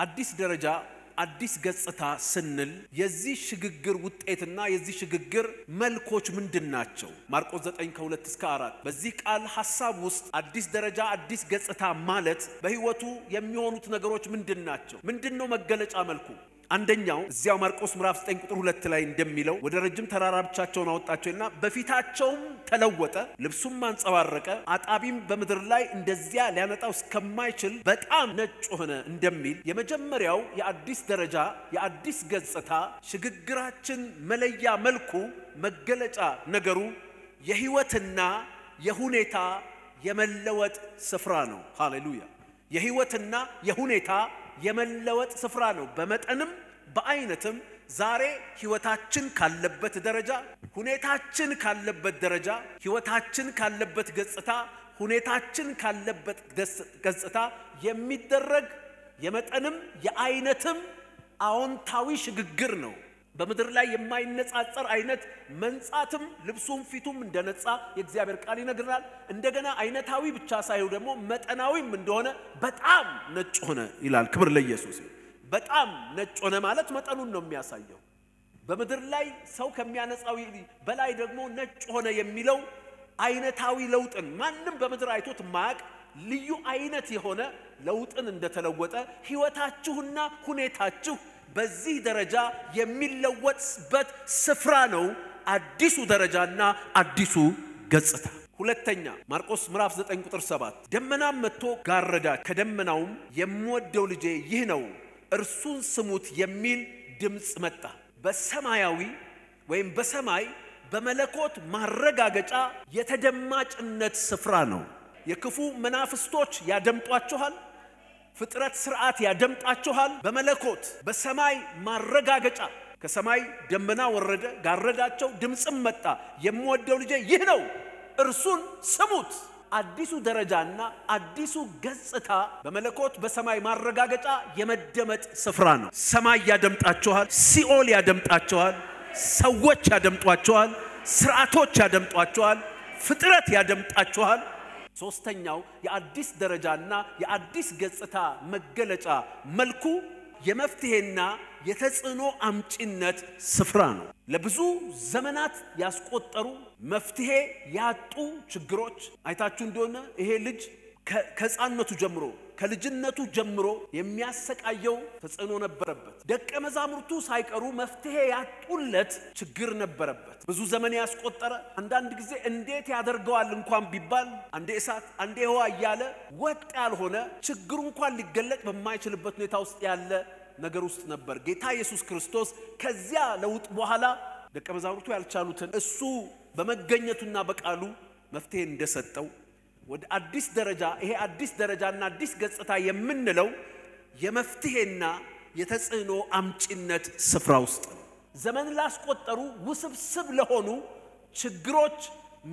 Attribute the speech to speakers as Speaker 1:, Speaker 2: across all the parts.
Speaker 1: አዲስ ደረጃ አዲስ ገጽታ ስንል የዚህ ሽግግር ውጤትና የዚህ ሽግግር መልኮች ምንድናቸው? ማርቆስ 9 ከ2 እስከ 4 በዚህ ቃል ሐሳብ ውስጥ አዲስ ደረጃ አዲስ ገጽታ ማለት በህይወቱ የሚሆኑት ነገሮች ምንድናቸው? ምንድነው መገለጫ መልኩ? አንደኛው እዚያው ማርቆስ ምዕራፍ 9 ቁጥር 2 ላይ እንደሚለው ወደ ረጅም ተራራ ብቻቸውን አወጣቸውና በፊታቸውም ተለወጠ፣ ልብሱም አንጸባረቀ፣ አጣቢም በምድር ላይ እንደዚያ ሊያነጣው እስከማይችል በጣም ነጭ ሆነ እንደሚል የመጀመሪያው የአዲስ ደረጃ የአዲስ ገጽታ ሽግግራችን መለያ መልኩ መገለጫ ነገሩ የህይወትና የሁኔታ የመለወጥ ስፍራ ነው። ሃሌሉያ! የህይወትና የሁኔታ የመለወጥ ስፍራ ነው። በመጠንም በአይነትም ዛሬ ህይወታችን ካለበት ደረጃ ሁኔታችን ካለበት ደረጃ ህይወታችን ካለበት ገጽታ ሁኔታችን ካለበት ገጽታ የሚደረግ የመጠንም የአይነትም አዎንታዊ ሽግግር ነው። በመድር ላይ የማይነጻጸር አይነት መንጻትም ልብሱም ፊቱም እንደነጻ የእግዚአብሔር ቃል ይነግራል። እንደገና አይነታዊ ብቻ ሳይሆን ደግሞ መጠናዊም እንደሆነ በጣም ነጭ ሆነ ይላል። ክብር ለኢየሱስ። በጣም ነጭ ሆነ ማለት መጠኑን ነው የሚያሳየው። በመድር ላይ ሰው ከሚያነጻው በላይ ደግሞ ነጭ ሆነ የሚለው አይነታዊ ለውጥን ማንንም በመድር አይቶት ማያቅ ልዩ አይነት የሆነ ለውጥን እንደተለወጠ ህይወታችሁና ሁኔታችሁ በዚህ ደረጃ የሚለወጥበት ስፍራ ነው አዲሱ ደረጃና አዲሱ ገጽታ። ሁለተኛ ማርቆስ ምዕራፍ 9 ቁጥር 7 ደመናም መጥቶ ጋረዳ፣ ከደመናውም የምወደው ልጄ ይህ ነው እርሱን ስሙት የሚል ድምጽ መጣ። በሰማያዊ ወይም በሰማይ በመለኮት ማረጋገጫ የተደማጭነት ስፍራ ነው። የክፉ መናፍስቶች ያደምጧችኋል። ፍጥረት ስርዓት ያደምጣችኋል። በመለኮት በሰማይ ማረጋገጫ ከሰማይ ደመና ወረደ፣ ጋረዳቸው፣ ድምጽም መጣ። የምወደው ልጄ ይህ ነው እርሱን ስሙት። አዲሱ ደረጃና አዲሱ ገጽታ በመለኮት በሰማይ ማረጋገጫ የመደመጥ ስፍራ ነው። ሰማይ ያደምጣችኋል፣ ሲኦል ያደምጣችኋል፣ ሰዎች ያደምጧችኋል፣ ስርዓቶች ያደምጧችኋል፣ ፍጥረት ያደምጣችኋል። ሶስተኛው የአዲስ ደረጃና የአዲስ ገጽታ መገለጫ መልኩ የመፍትሄና የተጽዕኖ አምጪነት ስፍራ ነው። ለብዙ ዘመናት ያስቆጠሩ መፍትሄ ያጡ ችግሮች አይታችሁ እንደሆነ ይሄ ልጅ ከሕፃንነቱ ጀምሮ ከልጅነቱ ጀምሮ የሚያሰቃየው ተጽዕኖ ነበረበት። ደቀ መዛሙርቱ ሳይቀሩ መፍትሄ ያጡለት ችግር ነበረበት። ብዙ ዘመን ያስቆጠረ አንዳንድ ጊዜ እንዴት ያደርገዋል እንኳን ቢባል አንዴ እሳት አንዴ ውሃ እያለ ወጥ ያልሆነ ችግሩ እንኳን ሊገለጥ በማይችልበት ሁኔታ ውስጥ ያለ ነገር ውስጥ ነበር። ጌታ ኢየሱስ ክርስቶስ ከዚያ ለውጥ በኋላ ደቀ መዛሙርቱ ያልቻሉትን እሱ በመገኘቱና በቃሉ መፍትሄ እንደሰጠው ወደ አዲስ ደረጃ ይሄ አዲስ ደረጃና አዲስ ገጽታ የምንለው የመፍትሄና የተጽዕኖ አምጪነት ስፍራ ውስጥ ዘመን ላስቆጠሩ ውስብስብ ለሆኑ ችግሮች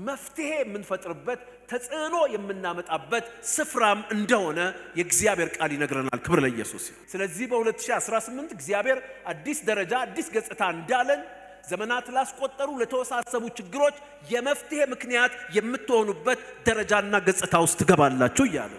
Speaker 1: መፍትሄ የምንፈጥርበት ተጽዕኖ የምናመጣበት ስፍራም እንደሆነ የእግዚአብሔር ቃል ይነግረናል። ክብር ለኢየሱስ። ስለዚህ በ2018 እግዚአብሔር አዲስ ደረጃ አዲስ ገጽታ እንዳለን ዘመናት ላስቆጠሩ ለተወሳሰቡ ችግሮች የመፍትሄ ምክንያት የምትሆኑበት ደረጃና ገጽታ ውስጥ ገባላችሁ ይላል።